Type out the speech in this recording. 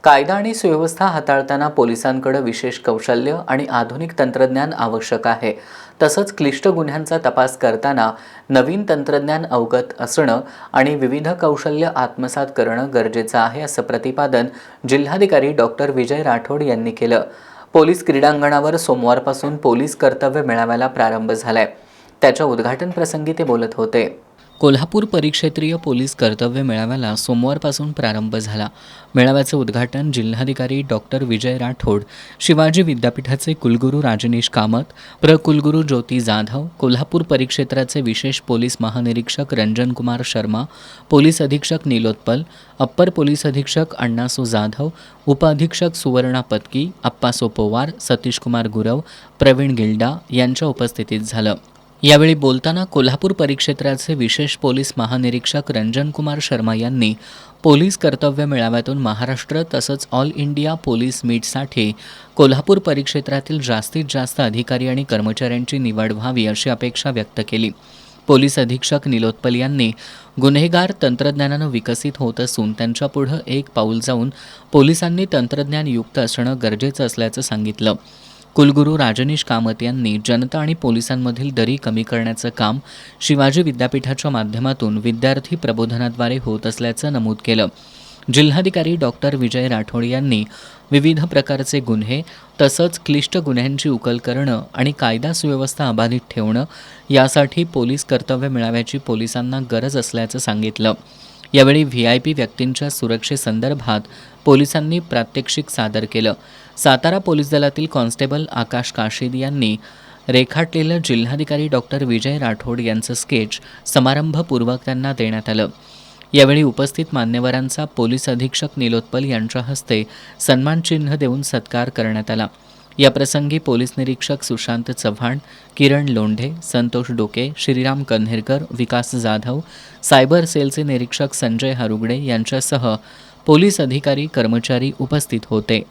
कायदा आणि सुव्यवस्था हाताळताना पोलिसांकडे विशेष कौशल्य आणि आधुनिक तंत्रज्ञान आवश्यक आहे. तसंच क्लिष्ट गुन्ह्यांचा तपास करताना नवीन तंत्रज्ञान अवगत असणं आणि विविध कौशल्य आत्मसात करणं गरजेचं आहे, असं प्रतिपादन जिल्हाधिकारी डॉक्टर विजय राठोड यांनी केलं. पोलीस क्रीडांगणावर सोमवारपासून पोलीस कर्तव्य मेळाव्याला प्रारंभ झालाय. त्याच्या उद्घाटन प्रसंगी ते बोलत होते. कोल्हापूर परिक्षेत्रीय पोलीस कर्तव्य मेळाव्याला सोमवारपासून प्रारंभ झाला. मेळाव्याचे उद्घाटन जिल्हाधिकारी डॉक्टर विजय राठोड, शिवाजी विद्यापीठाचे कुलगुरू राजनीश कामत, प्रकुलगुरू ज्योती जाधव, कोल्हापूर परिक्षेत्राचे विशेष पोलीस महानिरीक्षक रंजन कुमार शर्मा, पोलीस अधीक्षक नीलोत्पल, अप्पर पोलीस अधीक्षक अण्णासू जाधव, उपअधीक्षक सुवर्णा पत्की, अप्पासो पोवार, सतीश कुमार गुरव, प्रवीण गिल्डा यांच्या उपस्थितीत झालं. यावेळी बोलताना कोल्हापूर परिक्षेत्राचे विशेष पोलीस महानिरीक्षक रंजन कुमार शर्मा यांनी पोलीस कर्तव्य मेळाव्यातून महाराष्ट्र तसंच ऑल इंडिया पोलीस मीटसाठी कोल्हापूर परिक्षेत्रातील जास्तीत जास्त अधिकारी आणि कर्मचाऱ्यांची निवड व्हावी अशी अपेक्षा व्यक्त केली. पोलीस अधीक्षक नीलोत्पल यांनी गुन्हेगार तंत्रज्ञानानं विकसित होत असून त्यांच्यापुढं एक पाऊल जाऊन पोलिसांनी तंत्रज्ञानयुक्त असणं गरजेचं असल्याचं सांगितलं. कुलगुरू राजनीश कामत यांनी जनता आणि पोलिसांमधील दरी कमी करण्याचं काम शिवाजी विद्यापीठाच्या माध्यमातून विद्यार्थी प्रबोधनाद्वारे होत असल्याचं नमूद केलं. जिल्हाधिकारी डॉक्टर विजय राठोड यांनी विविध प्रकारचे गुन्हे तसंच क्लिष्ट गुन्ह्यांची उकल करणं आणि कायदा सुव्यवस्था अबाधित ठेवणं यासाठी पोलीस कर्तव्य मेळाव्याची पोलिसांना गरज असल्याचं सांगितलं. यावेळी VIP व्यक्तींच्या सुरक्षेसंदर्भात पोलिसांनी प्रात्यक्षिक सादर केलं. सातारा पोलीस दलातील कॉन्स्टेबल आकाश काशीद यांनी रेखाटलेलं जिल्हाधिकारी डॉक्टर विजय राठोड यांचं स्केच समारंभपूर्वक त्यांना देण्यात आलं. यावेळी उपस्थित मान्यवरांचा पोलीस अधीक्षक नीलोत्पल यांच्या हस्ते सन्मानचिन्ह देऊन सत्कार करण्यात आला. याप्रसंगी पोलीस निरीक्षक सुशांत चव्हाण, किरण लोंढे, संतोष डोके, श्रीराम कन्हेरकर, विकास जाधव, सायबर सेलचे निरीक्षक संजय हरुगडे यांच्यासह पोलीस अधिकारी कर्मचारी उपस्थित होते.